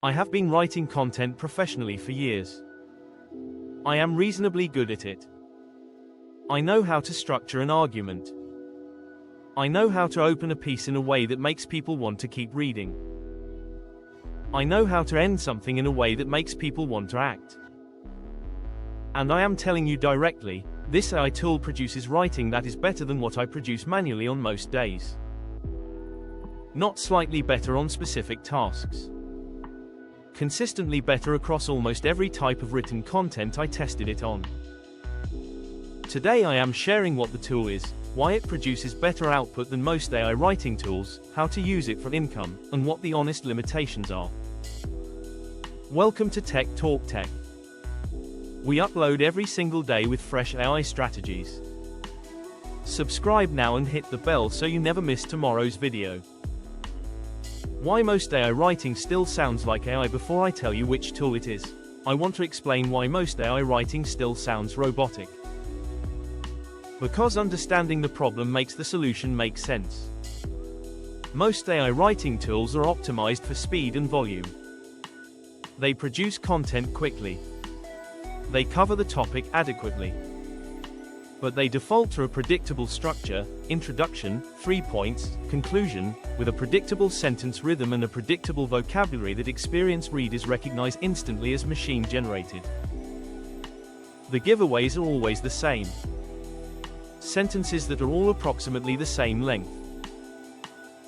I have been writing content professionally for years. I am reasonably good at it. I know how to structure an argument. I know how to open a piece in a way that makes people want to keep reading. I know how to end something in a way that makes people want to act. And I am telling you directly, this AI tool produces writing that is better than what I produce manually on most days. Not slightly better on specific tasks. Consistently better across almost every type of written content I tested it on. Today I am sharing what the tool is, why it produces better output than most AI writing tools, how to use it for income, and what the honest limitations are. Welcome to Tech Talk Tech. We upload every single day with fresh AI strategies. Subscribe now and hit the bell so you never miss tomorrow's video. Why most AI writing still sounds like AI. Before I tell you which tool it is, I want to explain why most AI writing still sounds robotic. Because understanding the problem makes the solution make sense. Most AI writing tools are optimized for speed and volume. They produce content quickly. They cover the topic adequately. But they default to a predictable structure, introduction, 3 points, conclusion, with a predictable sentence rhythm and a predictable vocabulary that experienced readers recognize instantly as machine-generated. The giveaways are always the same. Sentences that are all approximately the same length.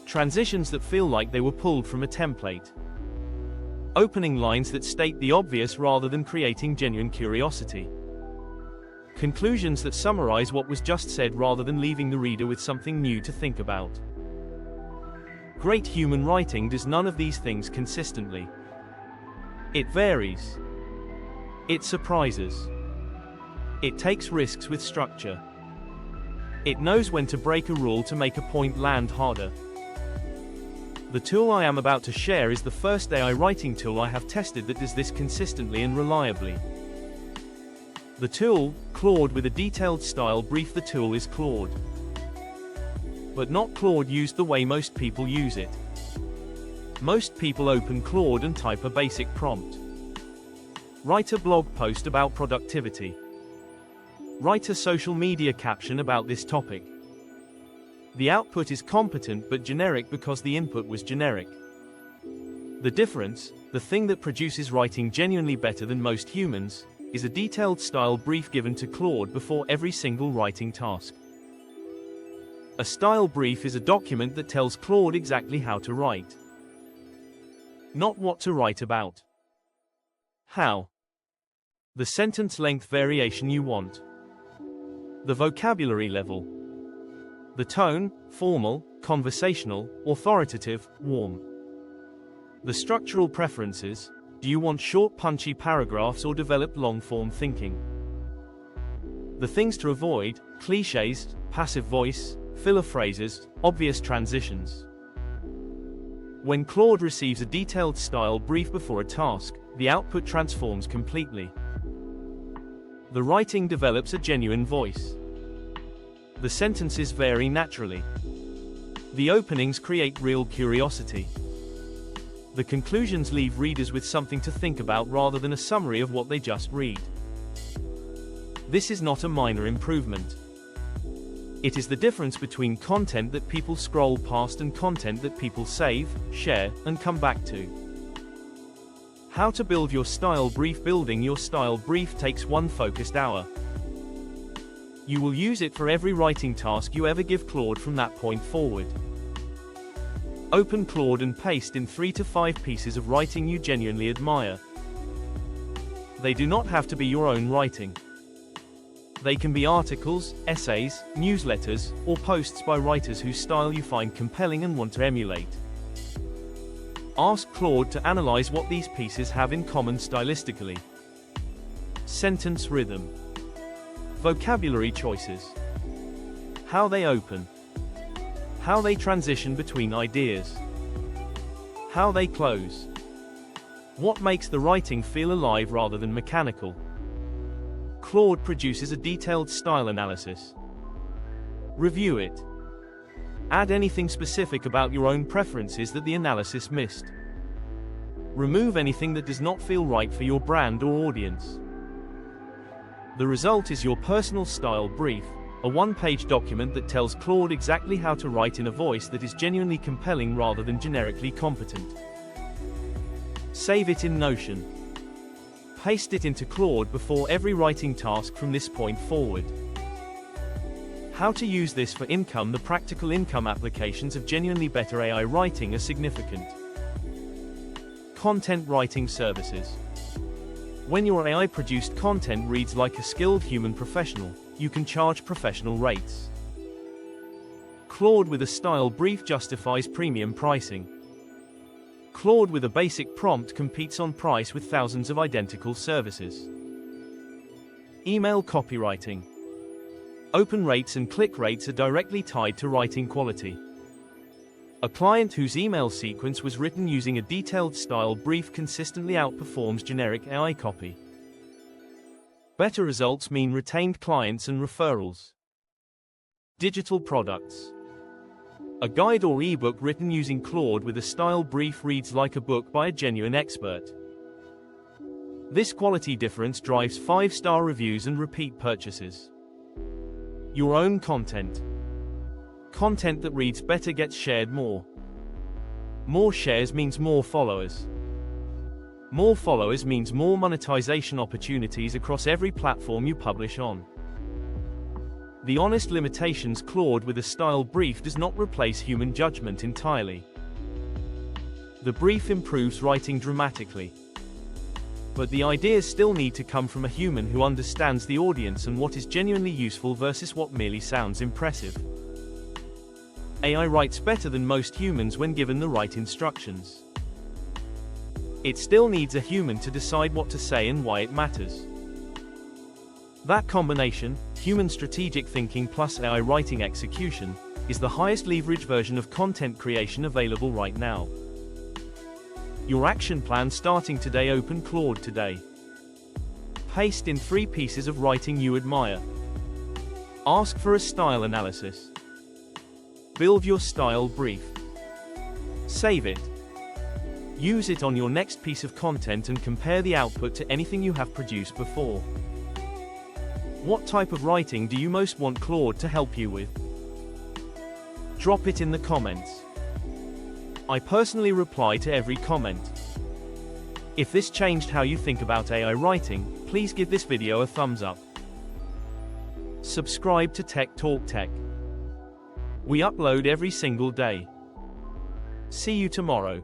Transitions that feel like they were pulled from a template. Opening lines that state the obvious rather than creating genuine curiosity. Conclusions that summarize what was just said rather than leaving the reader with something new to think about. Great human writing does none of these things consistently. It varies. It surprises. It takes risks with structure. It knows when to break a rule to make a point land harder. The tool I am about to share is the first AI writing tool I have tested that does this consistently and reliably. The tool, Claude with a detailed style brief. The tool is Claude. But not Claude used the way most people use it. Most people open Claude and type a basic prompt. Write a blog post about productivity. Write a social media caption about this topic. The output is competent but generic because the input was generic. The difference, the thing that produces writing genuinely better than most humans, is a detailed style brief given to Claude before every single writing task. A style brief is a document that tells Claude exactly how to write. Not what to write about. How. The sentence length variation you want. The vocabulary level. The tone, formal, conversational, authoritative, warm. The structural preferences, do you want short punchy paragraphs or developed long-form thinking? The things to avoid, clichés, passive voice, filler phrases, obvious transitions. When Claude receives a detailed style brief before a task, the output transforms completely. The writing develops a genuine voice. The sentences vary naturally. The openings create real curiosity. The conclusions leave readers with something to think about rather than a summary of what they just read. This is not a minor improvement. It is the difference between content that people scroll past and content that people save, share, and come back to. How to build your style brief. Building your style brief takes one focused hour. You will use it for every writing task you ever give Claude from that point forward. Open Claude and paste in 3 to 5 pieces of writing you genuinely admire. They do not have to be your own writing. They can be articles, essays, newsletters, or posts by writers whose style you find compelling and want to emulate. Ask Claude to analyze what these pieces have in common stylistically. Sentence rhythm. Vocabulary choices. How they open. How they transition between ideas. How they close. What makes the writing feel alive rather than mechanical. Claude produces a detailed style analysis. Review it. Add anything specific about your own preferences that the analysis missed. Remove anything that does not feel right for your brand or audience. The result is your personal style brief, a one-page document that tells Claude exactly how to write in a voice that is genuinely compelling rather than generically competent. Save it in Notion. Paste it into Claude before every writing task from this point forward. How to use this for income? The practical income applications of genuinely better AI writing are significant. Content writing services. When your AI-produced content reads like a skilled human professional, you can charge professional rates. Claude with a style brief justifies premium pricing. Claude with a basic prompt competes on price with thousands of identical services. Email copywriting. Open rates and click rates are directly tied to writing quality. A client whose email sequence was written using a detailed style brief consistently outperforms generic AI copy. Better results mean retained clients and referrals. Digital products. A guide or ebook written using Claude with a style brief reads like a book by a genuine expert. This quality difference drives 5-star reviews and repeat purchases. Your own content. Content that reads better gets shared more. More shares means more followers. More followers means more monetization opportunities across every platform you publish on. The honest limitations. Claude with a style brief does not replace human judgment entirely. The brief improves writing dramatically. But the ideas still need to come from a human who understands the audience and what is genuinely useful versus what merely sounds impressive. AI writes better than most humans when given the right instructions. It still needs a human to decide what to say and why it matters. That combination, human strategic thinking plus AI writing execution, is the highest leverage version of content creation available right now. Your action plan starting today. Open Claude today. Paste in 3 pieces of writing you admire. Ask for a style analysis. Build your style brief. Save it. Use it on your next piece of content and compare the output to anything you have produced before. What type of writing do you most want Claude to help you with? Drop it in the comments. I personally reply to every comment. If this changed how you think about AI writing, please give this video a thumbs up. Subscribe to Tech Talk Tech. We upload every single day. See you tomorrow.